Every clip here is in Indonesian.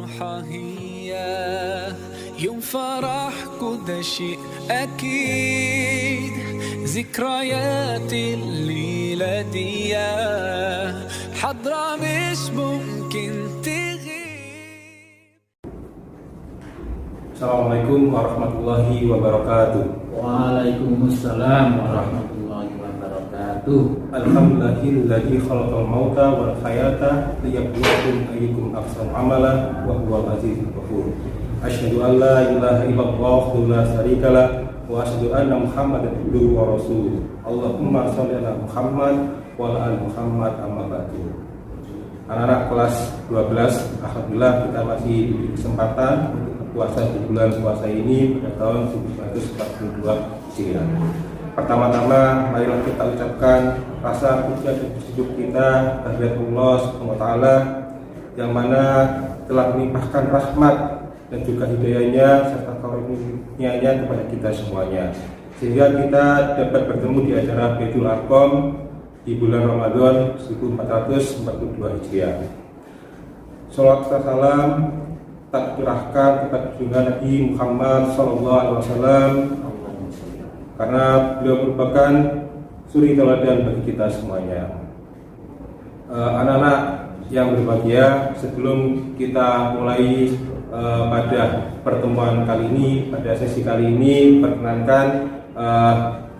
الفرحة هي يوم فرحكوا ده شيء أكيد، ذكريات الليلة دي حضرة مش ممكن تغيب. Assalamualaikum warahmatullahi wabarakatuh. Waalaikumsalam warahmatullahi wabarakatuh. Alhamdulillahilladzi khalaqal mauta wal hayata liyabluwakum ayyukum ahsanu amala wa huwal azizul ghafur. Asyhadu an la ilaha illallah la syarikalah wa asyhadu anna Muhammadan abduhu wa rasuluh. Allahumma shalli ala Muhammad wa ala ali Muhammad amma ba'du. Anak-anak kelas 12, alhamdulillah kita masih diberi kesempatan untuk puasa di bulan puasa ini pada tahun 1942 Hijriah. Pertama-tama marilah kita ucapkan rasa puja dan bersyukur kita kehadirat Allah SWT yang mana telah melimpahkan rahmat dan juga hidayahnya serta karunia-Nya kepada kita semuanya, sehingga kita dapat bertemu di acara Baitul Arqam di bulan Ramadan 1442 Hijriah. Shalawat serta salam tak curahkan kepada junjungan Nabi Muhammad SAW, karena beliau merupakan suri teladan bagi kita semuanya. Anak-anak yang berbahagia, sebelum kita mulai pada pertemuan kali ini, pada sesi kali ini, perkenankan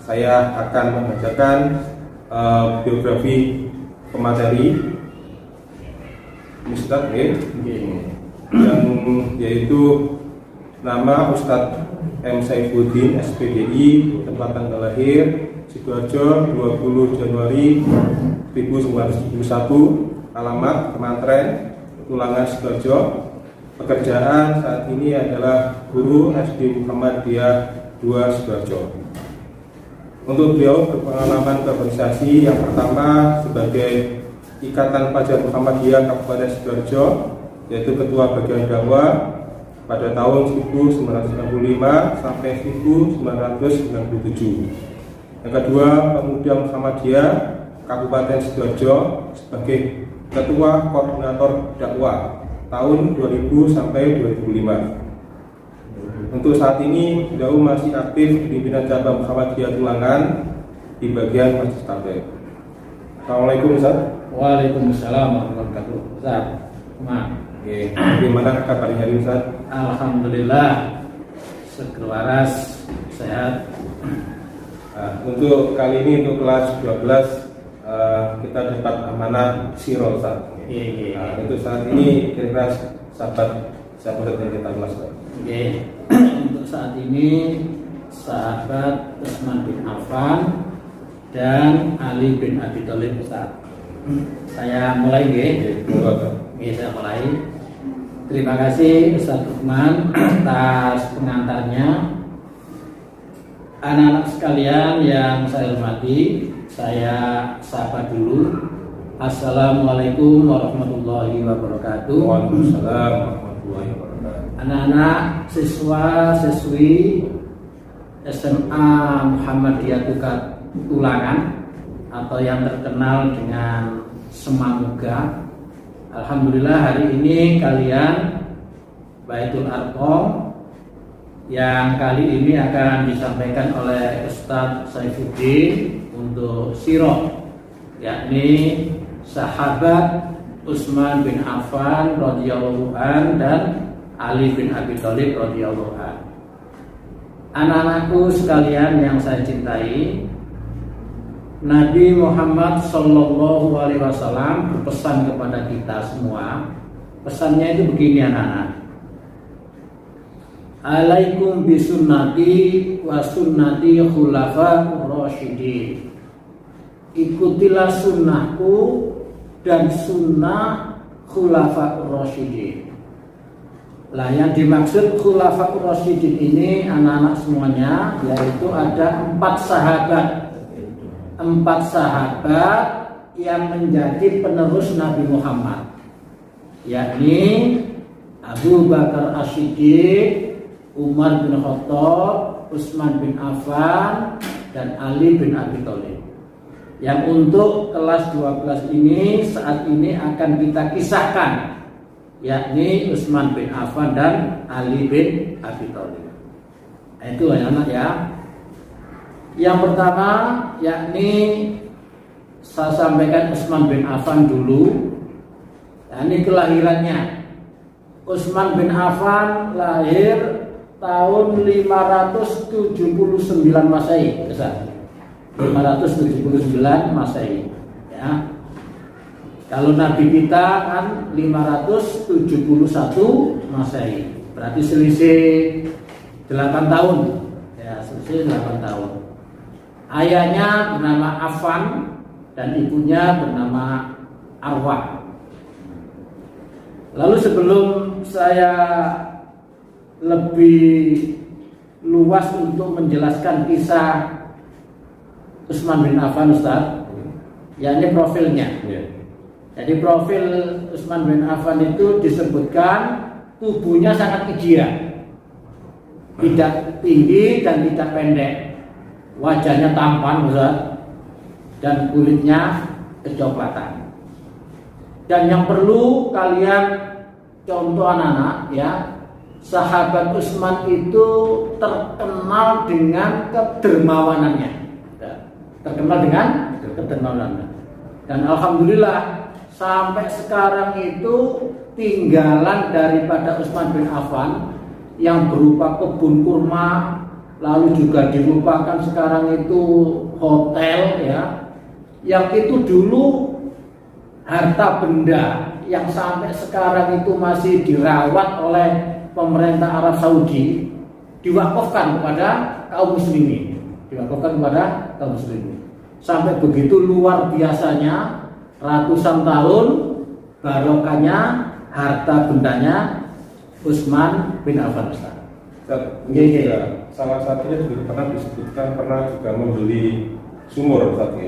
saya akan membacakan biografi pemateri Ustadz yang yaitu nama Ustadz M. Saifuddin SPDI, tempat tanggal lahir Sidoarjo 20 Januari 1971, alamat Kemantren Tulangan Sidoarjo. Pekerjaan saat ini adalah guru SD Muhammadiyah 2 Sidoarjo. Untuk beliau berpengalaman berorganisasi, yang pertama sebagai Ikatan Pelajar Muhammadiyah Kabupaten Sidoarjo, yaitu Ketua Bagian Dakwah pada tahun 1995 sampai 1997. Yang kedua, Pemuda Muhammadiyah Kabupaten Sidoarjo sebagai Ketua Koordinator Dakwah tahun 2000 sampai 2005. Untuk saat ini, beliau masih aktif di pimpinan cabang Muhammadiyah Tulangan di bagian Masjid Tabek. Assalamualaikum Ustaz. Waalaikumsalam warahmatullahi wabarakatuh. Ustaz, Oke, bagaimana kabarnya hari ini Ustaz? alhamdulillah seger waras, sehat. Untuk kali ini, untuk kelas 12, kita dapat amanah siro Ustaz. Untuk saat ini kira-kira sahabat yang kita kelas. Untuk saat ini sahabat Utsman bin Affan dan Ali bin Abi Thalib Ustaz. Saya mulai saya mulai. Terima kasih Ustaz Utsman atas pengantarnya. Anak-anak sekalian yang saya hormati, saya sapa dulu. Assalamualaikum warahmatullahi wabarakatuh. Waalaikumsalam warahmatullahi wabarakatuh. Anak-anak siswa-siswi SMA Muhammadiyah Tulangan atau yang terkenal dengan Semamuga. Alhamdulillah hari ini kalian Baitul Arqam yang kali ini akan disampaikan oleh Ustadz Saifuddin untuk sirah, yakni sahabat Utsman bin Affan radhiyallahu an dan Ali bin Abi Thalib radhiyallahu an. Anak-anakku sekalian yang saya cintai, Nabi Muhammad sallallahu alaihi wasallam berpesan kepada kita semua. Pesannya itu begini anak-anak. Alaikum bisunnati wa sunnati khulafa'ur rasyidin. Ikutilah sunnahku dan sunnah khulafa'ur rasyidin. Lah yang dimaksud khulafa'ur rasyidin ini anak-anak semuanya, yaitu ada 4 sahabat yang menjadi penerus Nabi Muhammad, yakni Abu Bakar As-Siddiq, Umar bin Khattab, Utsman bin Affan, dan Ali bin Abi Thalib. Yang untuk kelas 12 ini saat ini akan kita kisahkan yakni Utsman bin Affan dan Ali bin Abi Thalib. Itu anak-anak ya. Yang pertama yakni saya sampaikan Utsman bin Affan dulu. Ini kelahirannya. Utsman bin Affan lahir tahun 579 Masehi, 579 Masehi. Ya. Kalau Nabi kita kan 571 Masehi. Berarti selisih 8 tahun. Ya, selisih 8 tahun. Ayahnya bernama Affan dan ibunya bernama Arwah. Lalu sebelum saya lebih luas untuk menjelaskan kisah Utsman bin Affan, Ustaz, ya ini profilnya. Jadi profil Utsman bin Affan itu disebutkan tubuhnya sangat ideal, tidak tinggi dan tidak pendek, wajahnya tampan, Ustaz, dan kulitnya kecoklatan. Dan yang perlu kalian contoh anak-anak ya, sahabat Utsman itu terkenal dengan kedermawanannya, dan alhamdulillah sampai sekarang itu tinggalan daripada Utsman bin Affan yang berupa kebun kurma, lalu juga dirupakan sekarang itu hotel ya, yang itu dulu harta benda yang sampai sekarang itu masih dirawat oleh pemerintah Arab Saudi, diwakafkan kepada kaum muslimin, sampai begitu luar biasanya, ratusan tahun barokahnya harta bendanya Utsman bin Affan. Salah satunya juga pernah disebutkan juga membeli sumur, Ustaz.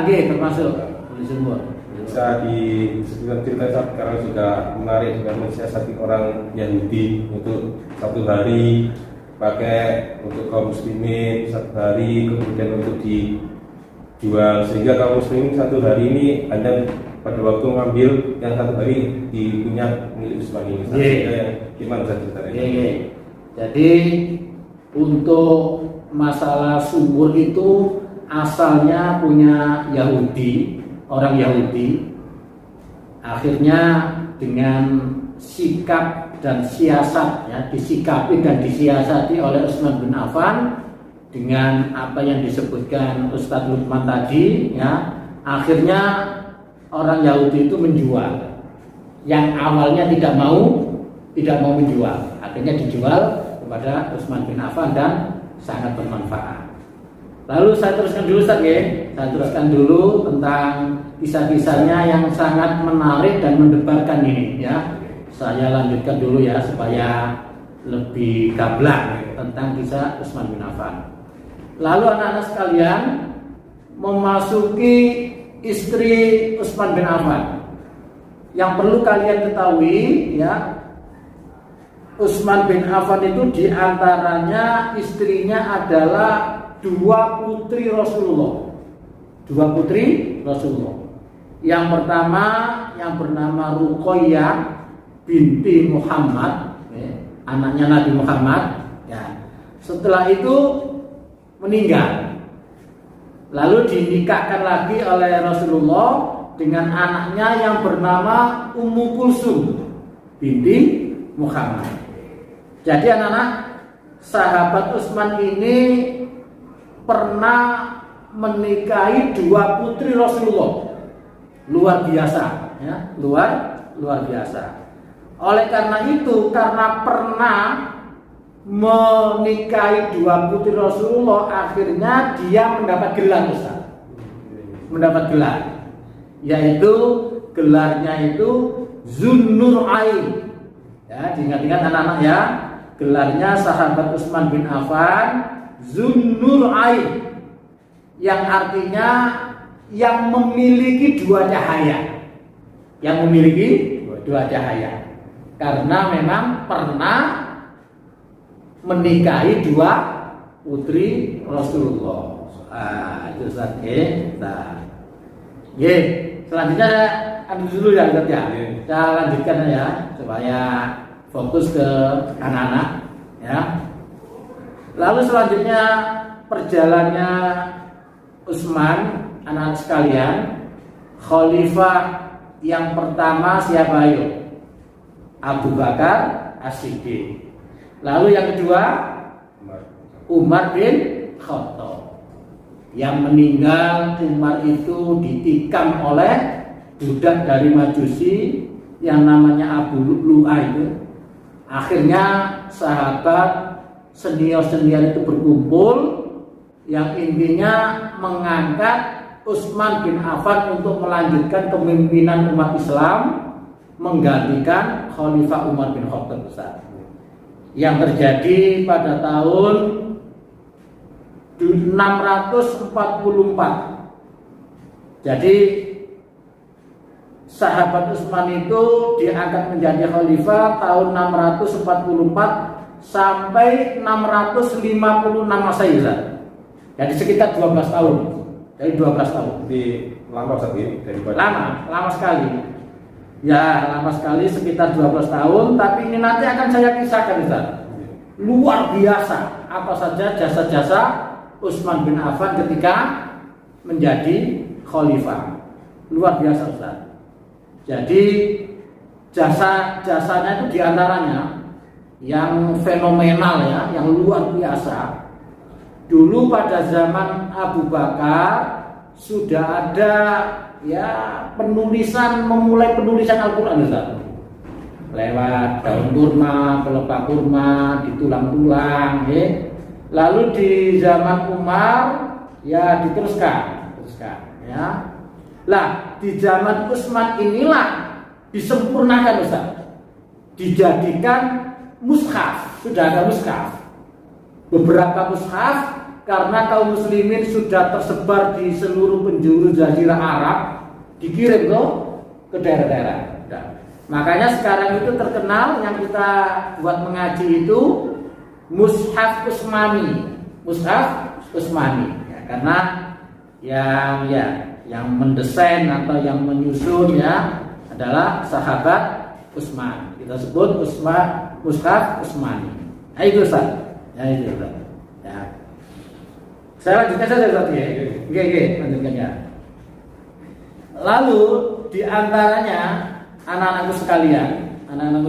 Termasuk beli sumur. Bisa disebutkan cerita karena juga menarik, juga mensiasati orang Yahudi untuk satu hari pakai untuk kaum muslimin, satu hari kemudian untuk dijual, sehingga kaum muslimin satu hari ini hanya pada waktu mengambil yang satu hari punya milik Utsman ini. Gimana ceritanya? Jadi untuk masalah sumur itu asalnya punya Yahudi, orang Yahudi. Akhirnya dengan sikap dan siasat ya, disikapi dan disiasati oleh Utsman bin Affan dengan apa yang disebutkan Ustadz Lukman tadi ya, akhirnya orang Yahudi itu menjual yang awalnya tidak mau menjual, akhirnya dijual kepada Utsman bin Affan dan sangat bermanfaat. Lalu saya teruskan dulu Ustaz ya. Saya teruskan dulu tentang kisah-kisahnya yang sangat menarik dan mendebarkan ini ya. Saya lanjutkan dulu ya supaya lebih gamblang tentang kisah Utsman bin Affan. Lalu anak-anak sekalian, memasuki istri Utsman bin Affan. Yang perlu kalian ketahui ya, Utsman bin Affan itu diantaranya istrinya adalah dua putri Rasulullah. Yang pertama yang bernama Ruqayyah binti Muhammad, anaknya Nabi Muhammad. Ya. Setelah itu meninggal. Lalu dinikahkan lagi oleh Rasulullah dengan anaknya yang bernama Ummu Kulsum binti Muhammad. Jadi anak-anak, sahabat Utsman ini pernah menikahi dua putri Rasulullah. Luar biasa ya, luar biasa. Oleh karena itu, karena pernah menikahi dua putri Rasulullah, akhirnya dia mendapat gelar, Ustaz. Mendapat gelar, yaitu gelarnya itu Zunnurain. Ya, diingat-ingat anak-anak ya, gelarnya sahabat Utsman bin Affan Zunnurain, yang artinya yang memiliki dua cahaya. Yang memiliki dua cahaya. Karena memang pernah menikahi dua putri Rasulullah. Itu Ustaz. Nah. Selanjutnya dulu ya Ustaz ya. Iya. Saya lanjutkan ya supaya fokus ke anak-anak ya. Lalu selanjutnya perjalanannya Utsman, anak sekalian, khalifah yang pertama siapa ayo? Abu Bakar As-Siddiq. Lalu yang kedua Umar bin Khattab. Yang meninggal Umar itu ditikam oleh budak dari Majusi yang namanya Abu Lu'lu'ah itu. Akhirnya sahabat senior-senior itu berkumpul yang intinya mengangkat Utsman bin Affan untuk melanjutkan kepemimpinan umat Islam menggantikan Khalifah Umar bin Khattab besar. Yang terjadi pada tahun 644. Jadi sahabat Utsman itu diangkat menjadi khalifah tahun 644 sampai 656 Masehi. Jadi sekitar 12 tahun. Dari 12 tahun. Di lama sekali daripada Lama sekali. Ya, lama sekali sekitar 12 tahun, tapi ini nanti akan saya kisahkan Ustaz. Luar biasa apa saja jasa-jasa Utsman bin Affan ketika menjadi khalifah. Luar biasa Ustaz. Jadi jasa-jasanya itu diantaranya yang fenomenal ya, yang luar biasa. Dulu pada zaman Abu Bakar sudah ada ya memulai penulisan Al-Quran Ustaz. Lewat daun kurma, pelepah kurma, di tulang-tulang ya. Lalu di zaman Umar ya diteruskan ya. Lah di zaman Utsman inilah disempurnakan Ustaz. Dijadikan mushaf, sudah ada mushaf. Beberapa mushaf karena kaum muslimin sudah tersebar di seluruh penjuru jazirah Arab, dikirim loh ke daerah-daerah. Nah, makanya sekarang itu terkenal yang kita buat mengaji itu mushaf Utsmani, mushaf Utsmani ya, karena yang mendesain atau yang menyusun ya adalah sahabat Utsman. Kita sebut mushaf Utsmani. Nah, itu Ustaz. Ya itu Ustaz. Ya. Saya lanjutkan saja Ustaz ya. Oke, lanjutkan ya. Lalu di antaranya anak-anakku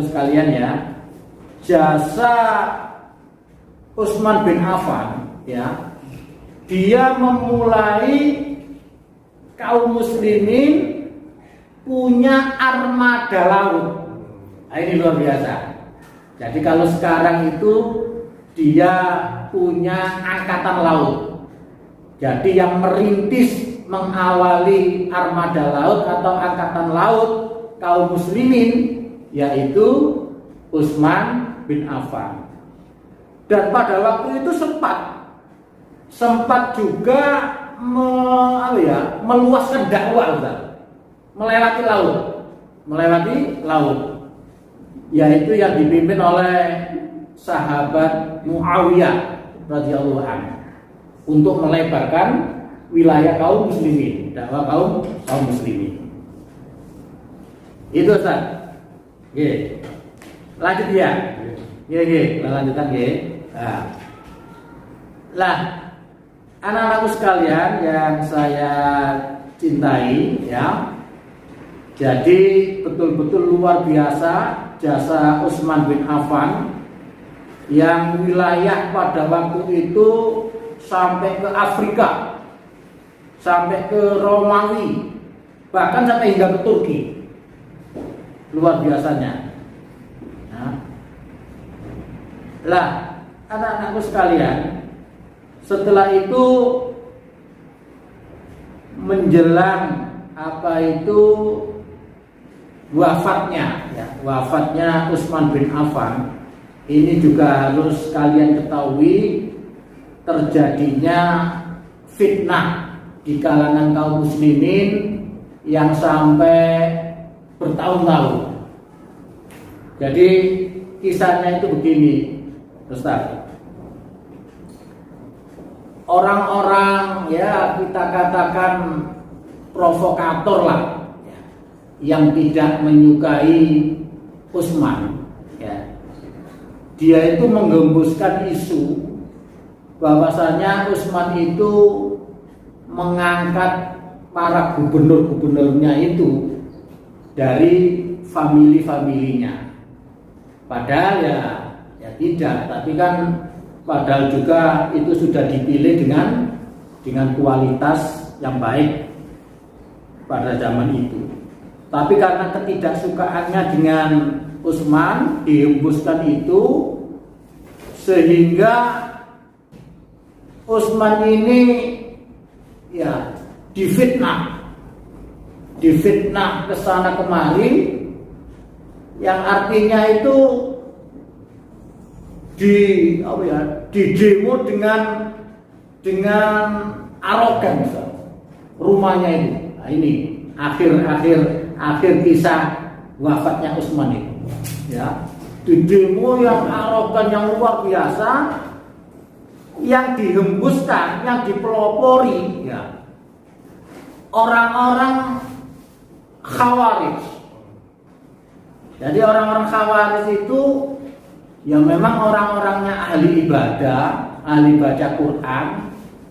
sekalian ya, jasa Utsman bin Affan ya, dia memulai kaum muslimin punya armada laut. Nah, ini luar biasa. Jadi kalau sekarang itu dia punya angkatan laut. Jadi yang merintis mengawali armada laut atau angkatan laut kaum muslimin yaitu Utsman bin Affan. Dan pada waktu itu sempat juga meluaskan dakwah melewati laut yaitu yang dipimpin oleh sahabat Muawiyah radhiyallahu anhu untuk melebarkan wilayah kaum muslimin, dakwah kaum muslimin. Itu Ustaz. Nggih. Lanjut ya. Nggih, lanjutan nggih. Lah, anak-anakku sekalian yang saya cintai ya. Jadi betul-betul luar biasa jasa Utsman bin Affan yang wilayah pada waktu itu sampai ke Afrika, sampai ke Romawi, bahkan sampai hingga ke Turki. Luar biasanya. Nah. Lah, anak-anakku sekalian, setelah itu menjelang wafatnya Utsman bin Affan, ini juga harus kalian ketahui terjadinya fitnah di kalangan kaum muslimin yang sampai bertahun-tahun. Jadi kisahnya itu begini, Ustaz. Orang-orang ya kita katakan provokator lah, yang tidak menyukai Utsman, ya. Dia itu menggembuskan isu bahwasanya Utsman itu mengangkat para gubernur-gubernurnya itu dari famili-familinya. Padahal ya tidak, tapi kan padahal juga itu sudah dipilih dengan kualitas yang baik pada zaman itu. Tapi karena ketidaksukaannya dengan Utsman dihembuskan itu, sehingga Utsman ini ya difitnah ke sana kemari, yang artinya itu didemo dengan arogan, rumahnya itu. Nah, ini akhir kisah wafatnya Utsman itu, ya, didemo yang arogan, yang luar biasa, yang dihembuskan, yang dipelopori, ya, orang-orang Khawarij. Jadi orang-orang Khawarij itu ya memang orang-orangnya ahli ibadah, ahli baca Quran,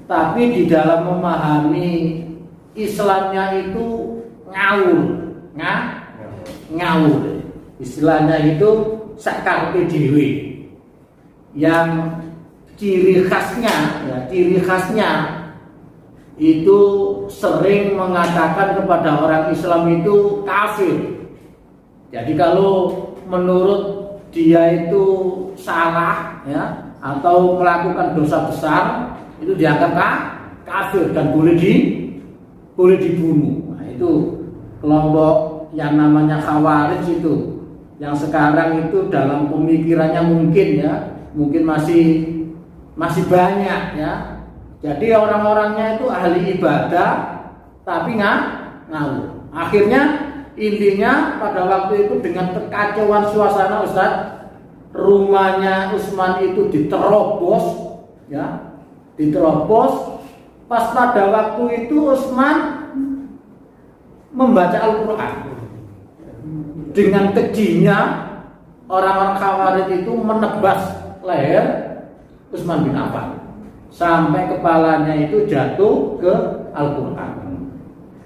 tapi di dalam memahami Islamnya itu ngawur. Istilahnya itu sakarpe dhewe. Yang ciri khasnya itu sering mengatakan kepada orang Islam itu kafir. Jadi kalau menurut dia itu salah, ya, atau melakukan dosa besar, itu dianggap kafir dan boleh dibunuh. Nah, itu kelompok yang namanya Khawarij itu, yang sekarang itu dalam pemikirannya mungkin masih banyak, ya. Jadi orang-orangnya itu ahli ibadah tapi ngawur. Akhirnya intinya pada waktu itu dengan kekacauan suasana, Ustaz, rumahnya Utsman itu diterobos, ya. Diterobos. Pas pada waktu itu Utsman membaca Al-Quran. Dengan kejinya orang-orang Khawarij itu menebas leher Utsman bin Affan sampai kepalanya itu jatuh ke Al-Quran.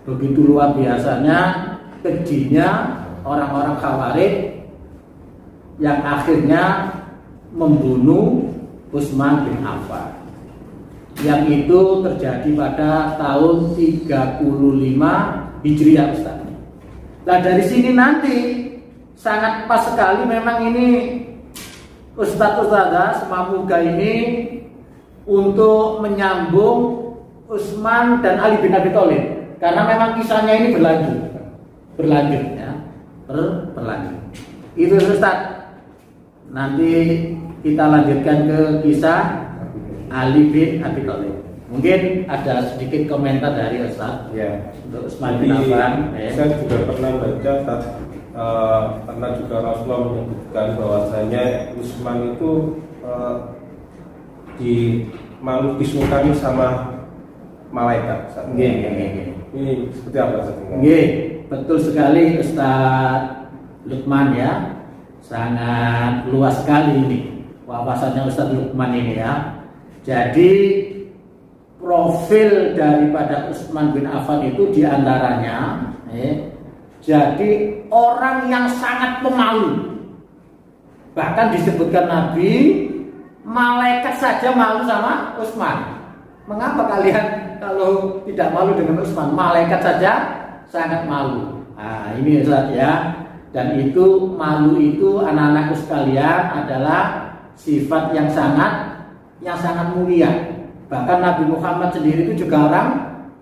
Begitu luar biasanya kejinya orang-orang Khawarij yang akhirnya membunuh Utsman bin Affan. Yang itu terjadi pada tahun 35 Hijriah, Ustaz. Nah, dari sini nanti sangat pas sekali memang ini Ustaz-ustazah Semamuga ini untuk menyambung Utsman dan Ali bin Abi Thalib, karena memang kisahnya ini berlanjut, ya, berlanjut. Itu Ustaz. Nanti kita lanjutkan ke kisah Ali bin Abi Thalib. Mungkin ada sedikit komentar dari Ustaz, ya, untuk Utsman bin Affan. Saya juga pernah baca, karena juga Rasulullah menyebutkan bahwasanya Utsman itu di makhluk disukani sama malaikat. Ini seperti apa Ustaz? Betul sekali Ustaz Lukman, ya. Sangat luas sekali ini wawasannya Ustaz Lukman ini, ya. Jadi profil daripada Utsman bin Affan itu diantaranya, jadi orang yang sangat pemalu. Bahkan disebutkan Nabi, malaikat saja malu sama Utsman. Mengapa kalian kalau tidak malu dengan Utsman? Malaikat saja sangat malu. Nah, ini Ustaz, ya. Dan itu malu itu anak-anakku sekalian adalah sifat yang sangat mulia. Bahkan Nabi Muhammad sendiri itu juga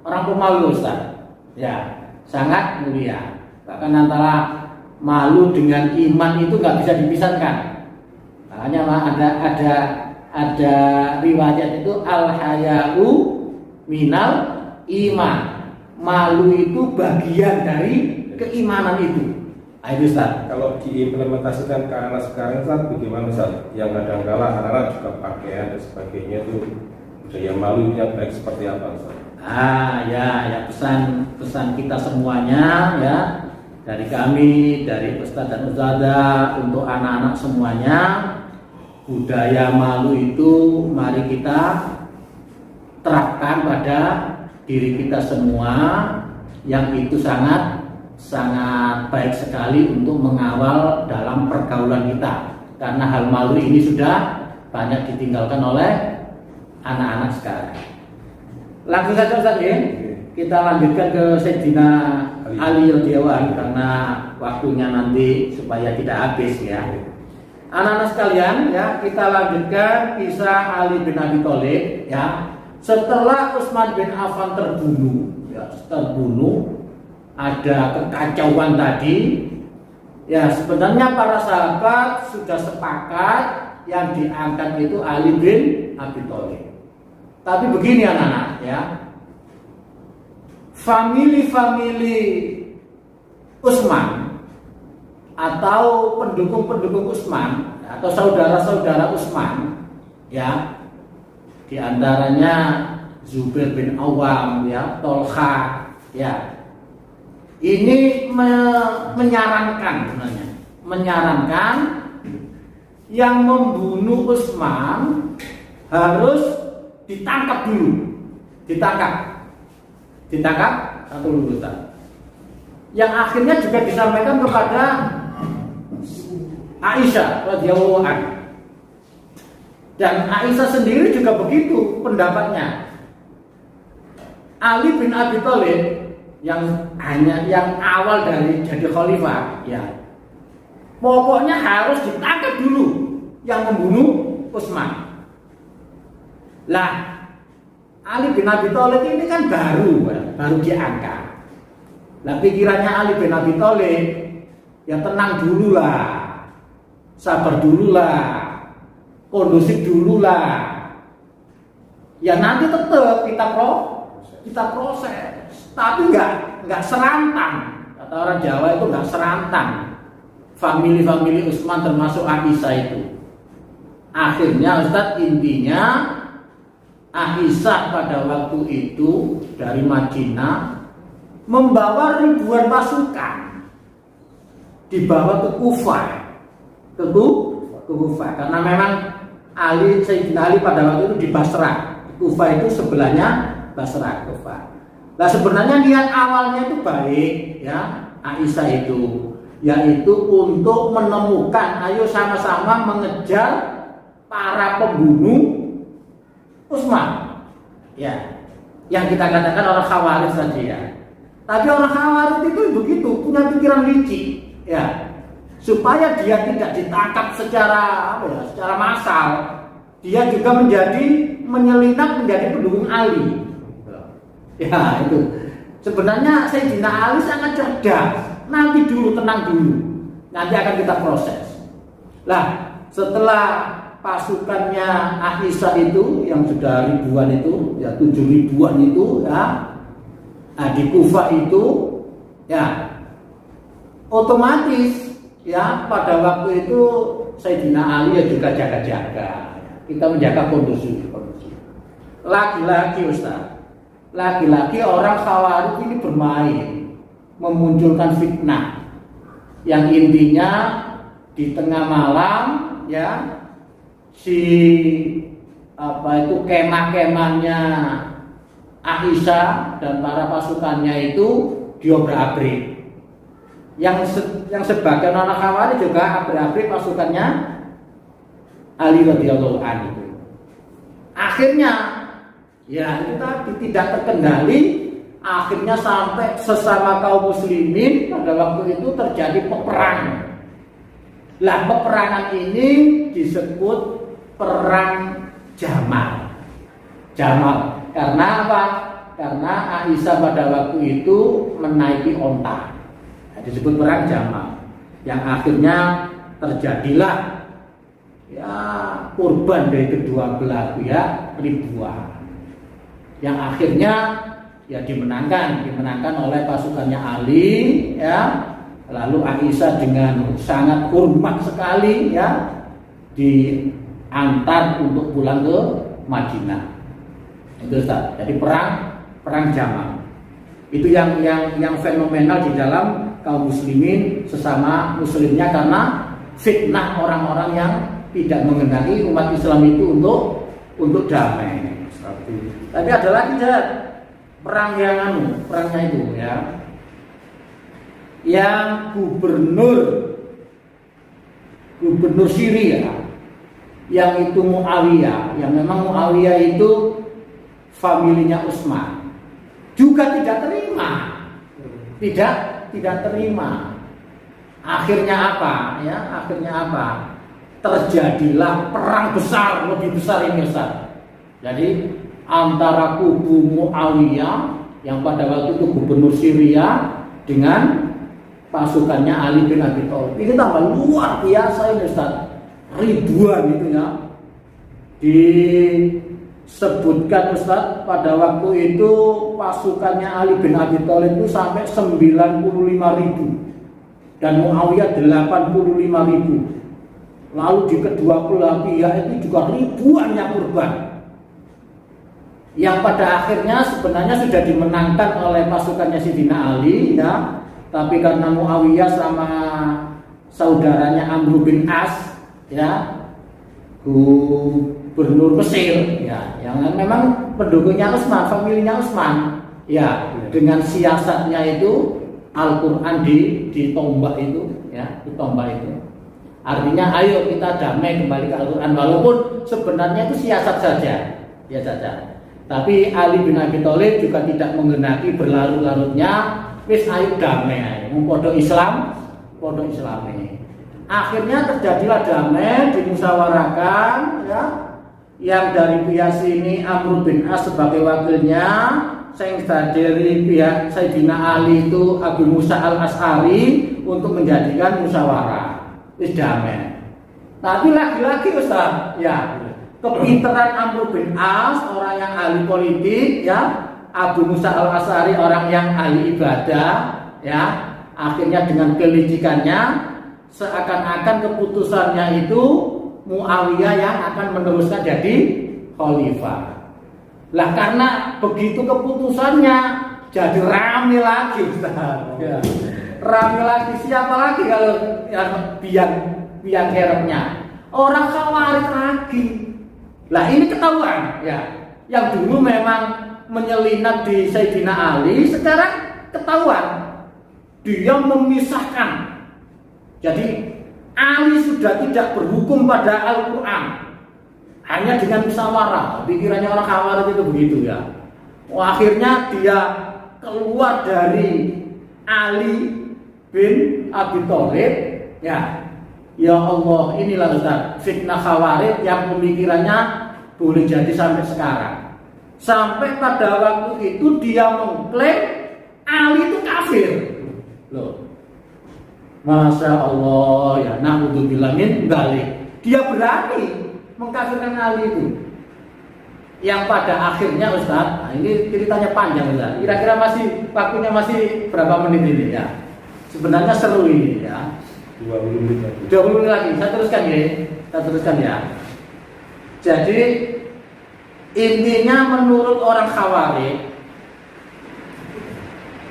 orang pemalu, Ustaz. Ya, sangat mulia. Bahkan antara malu dengan iman itu nggak bisa dipisahkan. Hanya ada riwayat itu al-haya'u minal iman. Malu itu bagian dari keimanan itu. Ayo Ustaz. Kalau diimplementasikan ke anak sekarang, Ustaz, bagaimana Ustaz? Yang kadang-kala anak-anak juga pakaian dan sebagainya itu budaya malu yang baik seperti apa, Ustaz? Ya pesan kita semuanya, ya. dari kami, dari Ustadz dan Ustadzah, untuk anak-anak semuanya, budaya malu itu mari kita terapkan pada diri kita semua, yang itu sangat baik sekali untuk mengawal dalam pergaulan kita, karena hal malu ini sudah banyak ditinggalkan oleh anak-anak sekarang. Langsung saja Ustaz ya, kita lanjutkan ke Sayyidina Ali radhiyallahu anhu karena waktunya nanti supaya tidak habis ya. Anak-anak sekalian ya, kita lanjutkan kisah Ali bin Abi Thalib ya. Setelah Utsman bin Affan terbunuh, ada kekacauan tadi. Ya, sebenarnya para sahabat sudah sepakat yang diangkat itu Ali bin Abi Thalib. Tapi begini anak-anak ya, famili Utsman atau pendukung Utsman atau saudara-saudara Utsman ya, di antaranya Zubair bin Awam ya, Tolha ya, ini menyarankan yang membunuh Utsman harus ditangkap dulu, ditangkap dulu Ustaz. Yang akhirnya juga disampaikan kepada Aisyah radhiyallahu anha. Dan Aisyah sendiri juga begitu pendapatnya. Ali bin Abi Thalib yang awal dari jadi khalifah ya, pokoknya harus ditangkap dulu yang membunuh Utsman. Lah, Ali bin Abi Thalib ini kan baru diangkat. Lah pikirannya Ali bin Abi Thalib, ya tenang dululah, sabar dululah, kondusif dululah. Ya nanti tetap kita proses, tapi nggak serantang. Kata orang Jawa itu nggak serantang. Famili Utsman termasuk Aisyah itu. Akhirnya Ustadz, intinya Aisyah pada waktu itu dari Madinah membawa ribuan pasukan dibawa ke Kufah, karena memang Sayyidina Ali pada waktu itu di Basrah. Kufah itu sebelahnya Basrah, Kufah. Nah sebenarnya niat awalnya itu baik ya, Aisyah itu yaitu untuk menemukan, ayo sama-sama mengejar para pembunuh Utsman ya, yang kita katakan orang Khawarij tadi ya. Tapi orang Khawarij itu begitu, punya pikiran licik ya, supaya dia tidak ditangkap secara massal, dia juga menyelinap menjadi pendukung Ali ya. Itu sebenarnya Sayyidina Ali sangat cerdas. Nanti dulu, tenang dulu, nanti akan kita proses. Lah setelah pasukannya Aisyah itu yang sudah ribuan itu ya, 7.000-an itu ya, di Kufah itu ya, otomatis ya pada waktu itu Sayyidina Ali ya juga jaga-jaga, kita menjaga kondusif. Lagi-lagi Ustaz, lagi-lagi orang Khawarij ini bermain, memunculkan fitnah yang intinya di tengah malam ya, kemah-kemahnya Aisyah dan para pasukannya itu diobrak-abrik. Yang sebagian orang Khawarij juga abrik-abrik pasukannya Ali radhiyallahu anhu. Akhirnya ya itu tadi tidak terkendali, akhirnya sampai sesama kaum muslimin pada waktu itu terjadi peperangan. Lah peperangan ini disebut perang Jamal. Karena apa? Karena Aisyah pada waktu itu menaiki onta. Nah, disebut perang Jamal. Yang akhirnya terjadilah ya korban dari kedua belah pihak ribuan. Yang akhirnya ya dimenangkan oleh pasukannya Ali ya. Lalu Aisyah dengan sangat hormat sekali ya diantar untuk pulang ke Madinah. Itu Ustaz. Jadi perang Jamal. Itu yang fenomenal di dalam kaum muslimin sesama muslimnya karena fitnah orang-orang yang tidak mengenali umat Islam itu untuk damai. Tapi ada lagi perangnya itu ya. Yang gubernur Syria yang itu Muawiyah, yang memang Muawiyah itu familinya Utsman juga tidak terima. Akhirnya apa? Terjadilah perang besar, lebih besar ini Ustaz. Jadi antara kubu Muawiyah yang pada waktu itu gubernur Syria dengan pasukannya Ali bin Abi Thalib. Ini tambah luar biasa ini Ustaz. Ribuan itu ya. Disebutkan Ustaz pada waktu itu pasukannya Ali bin Abi Thalib itu sampai 95.000 dan Muawiyah 85.000. Lalu di kedua belah pihak itu juga ribuan yang korban. Yang pada akhirnya sebenarnya sudah dimenangkan oleh pasukannya Sayyidina Ali ya. Tapi karena Muawiyah sama saudaranya Amr bin As ya, gubernur Mesir ya, yang memang pendukungnya Utsman, familinya Utsman ya, dengan siasatnya itu Al-Quran ditombak itu ya, artinya ayo kita damai kembali ke Al-Quran, walaupun sebenarnya itu siasat saja ya saja. Tapi Ali bin Abi Thalib juga tidak menghendaki berlarut-larutnya, wis ayo damai, podo Islam ini. Akhirnya terjadilah damai, dimusyawarahkan ya. Yang dari pihak sini Amr bin As sebagai wakilnya, yang dari pihak Sayyidina Ali itu Abu Musa al-Asy'ari untuk menjadikan musyawarah. Wis damai. Tapi lagi-lagi Ustaz, ya, kepintaran Amr bin As, orang yang ahli politik ya, Abu Musa al-Asy'ari orang yang ahli ibadah ya, akhirnya dengan kelicikannya seakan-akan keputusannya itu Muawiyah yang akan meneruskan jadi khalifah. Lah karena begitu keputusannya jadi rame lagi ya. Rame lagi, siapa lagi kalau yang biang keroknya? Orang Khawarij lagi. Lah ini ketahuan ya. Yang dulu memang menyelinap di Sayyidina Ali, sekarang ketahuan dia memisahkan. Jadi Ali sudah tidak berhukum pada Al-Quran, hanya dengan musyawarah. Pikirannya orang Khawarij itu begitu ya. Akhirnya dia keluar dari Ali bin Abi Thalib ya. Ya Allah, inilah Ustaz, fitnah Khawarij yang pemikirannya boleh jadi sampai sekarang. Sampai pada waktu itu dia mengklaim Ali itu kafir. Loh. Masya Allah ya, na'udzubillah min dzalik. Dia berani mengkafirkan Ali itu. Yang pada akhirnya Ustaz, nah ini ceritanya panjang Ustaz. Kira-kira waktunya masih berapa menit ini ya? Sebenarnya seru ini ya. 20 menit lagi. Saya teruskan ya. Jadi intinya menurut orang Khawarij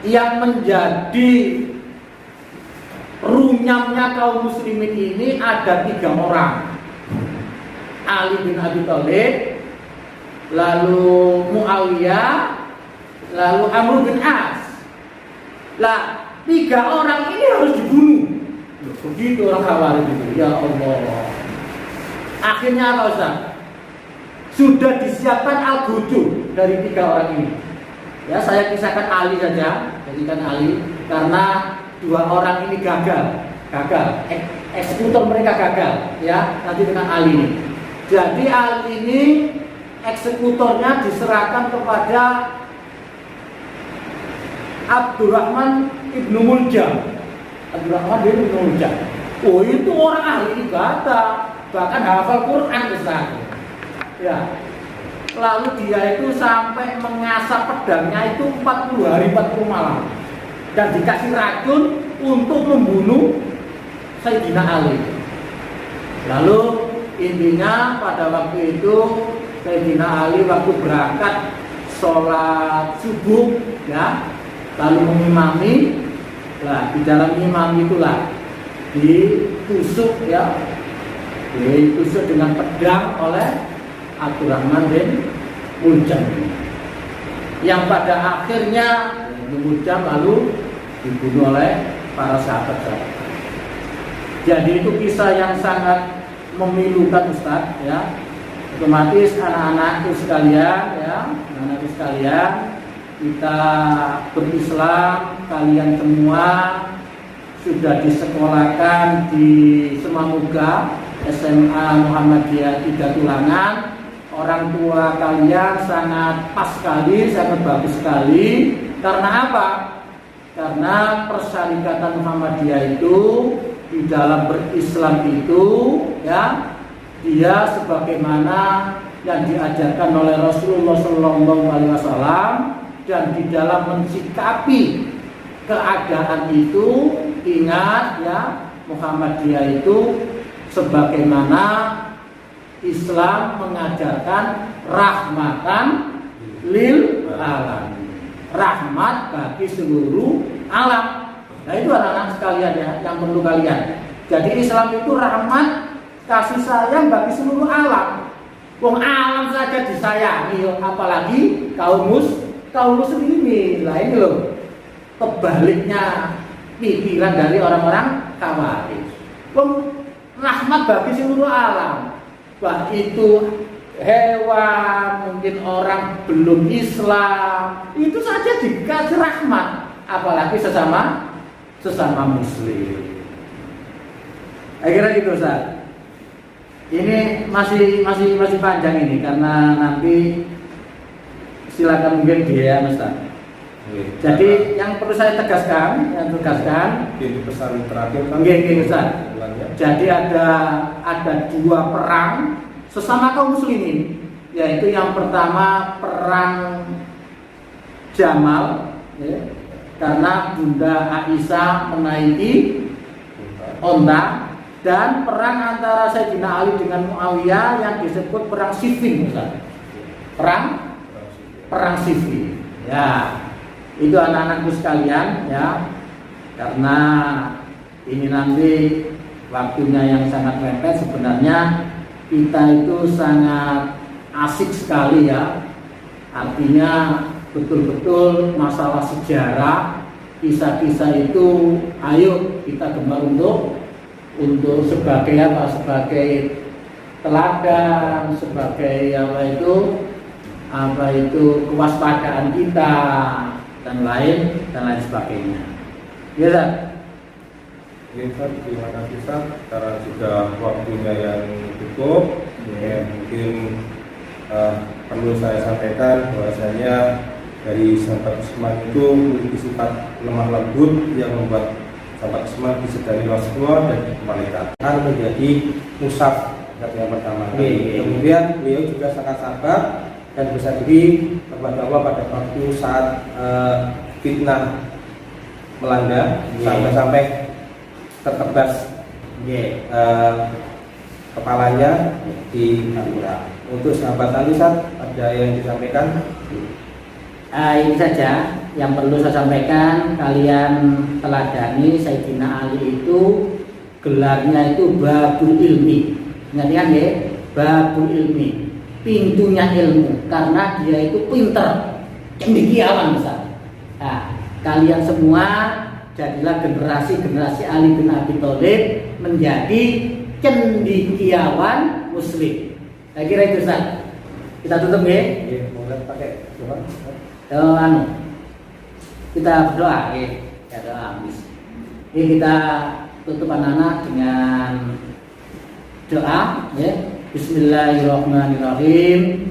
yang menjadi runyamnya kaum muslimin ini ada 3 orang. Ali bin Abi Thalib, lalu Muawiyah, lalu Amr bin As. Lah 3 orang ini harus dibunuh. Begitu orang Khawarij itu. Ya Allah. Akhirnya apa Ustaz? Sudah disiapkan al-ghudud dari 3 orang ini. Ya, saya kisahkan Ali saja, jadikan Ali karena 2 orang ini gagal, eksekutor mereka gagal, ya, nanti dengan Ali ini. Jadi Ali ini eksekutornya diserahkan kepada Abdurrahman ibnu Muljam. Oh, itu orang ahli ibadah, bahkan hafal Quran besar. Ya. Lalu dia itu sampai mengasah pedangnya itu 40 hari 40 malam. Dan dikasih racun untuk membunuh Sayyidina Ali. Lalu intinya pada waktu itu Sayyidina Ali waktu berangkat sholat subuh ya, lalu mengimami Nah, di dalam imam itulah ditusuk ya, ditusuk dengan pedang oleh Abdurrahman bin Muljam, yang pada akhirnya Muljam lalu dibunuh oleh para sahabat. Jadi itu kisah yang sangat memilukan Ustaz ya. Otomatis anak-anakku sekalian ya, anak-anakku sekalian, kita berislam, kalian semua sudah disekolahkan di Semamuga SMA Muhammadiyah 3 Tulangan. Orang tua kalian sangat pas sekali, sangat bagus sekali. Karena apa? Karena persyarikatan Muhammadiyah itu di dalam berislam itu ya, dia sebagaimana yang diajarkan oleh Rasulullah SAW, dan di dalam mensikapi keadaan itu, ingat ya, Muhammadiyah itu sebagaimana Islam mengajarkan rahmatan lil alam, rahmat bagi seluruh alam. Nah itu anak-anak sekalian ya, yang perlu kalian. Jadi Islam itu rahmat, kasih sayang bagi seluruh alam. Wong alam saja disayangi, apalagi kaum muslimin. Lah ini loh kebaliknya pikiran dari orang-orang Khawarij. Wong rahmat bagi seluruh alam. Bah itu hewan, mungkin orang belum Islam, itu saja dikasih rahmat, apalagi sesama muslim. Akhirnya gitu Ustaz. Ini masih panjang ini karena nanti silakan mungkin dia Ustaz. Jadi yang perlu saya tegaskan, Ini pesan terakhir kan? Ustaz. Jadi ada 2 perang sesama kaum muslimin, yaitu yang pertama perang Jamal ya, karena Bunda Aisyah menaiki onta, dan perang antara Sayyidina Ali dengan Muawiyah yang disebut perang Siffin Ustaz. Perang Siffin. Ya. Itu anak-anakku sekalian ya. Karena ini nanti waktunya yang sangat mepet, sebenarnya kita itu sangat asik sekali ya. Artinya betul-betul masalah sejarah, kisah-kisah itu ayo kita gemar untuk sebagai apa? Sebagai teladan, sebagai apa itu kewaspadaan kita dan lain sebagainya. Ya, Ustaz. Terima kasih Ustaz, karena sudah waktunya yang cukup. Ya, mungkin perlu saya sampaikan bahwasanya dari sahabat Usman itu memiliki sifat lemah lembut yang membuat sahabat Usman disedari Rasulullah dan malaikat akan menjadi musaf yang pertama. Kemudian beliau juga sangat sabar dan berserah diri kepada Allah pada waktu saat fitnah melanda sampai tertebas kepalanya di Hanura. Untuk sahabat Ali, ada yang disampaikan? Ini saja yang perlu saya sampaikan. Kalian teladani Sayyidina Ali itu gelarnya itu Babul Ilmi. Ingat kan ya? Babul Ilmi, pintunya ilmu, karena dia itu pinter, cendekiawan besar. Nah, kalian semua jadilah generasi Ali bin Abi Thalib menjadi cendekiawan muslim. Saya kira itu Ustaz. Kita tutup ya. Boleh pakai doa. Kita berdoa ya. Ya doa habis. Ini kita tutup anak-anak dengan doa ya. Bismillahirrahmanirrahim.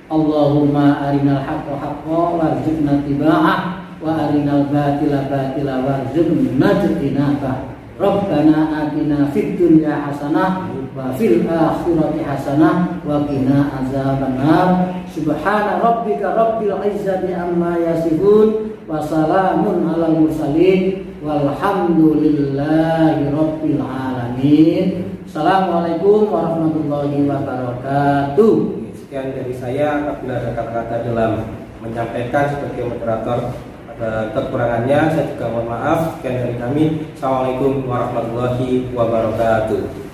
Allahumma arinal haqqa haqqan warzuqna ittiba'ah wa arinal batila batila warzuqna ijtinabah. Rabbana atina fid dunya hasanah wa fil akhirati hasanah wa qina azabannar. Subhana rabbika rabbil izzati amma yasifun wa salamun alal mursalin walhamdulillahi rabbil alamin. Assalamualaikum warahmatullahi wabarakatuh. Sekian dari saya. Apabila ada kata-kata dalam menyampaikan sebagai moderator pada Kekurangannya saya juga mohon maaf. Sekian dari kami. Assalamualaikum warahmatullahi wabarakatuh.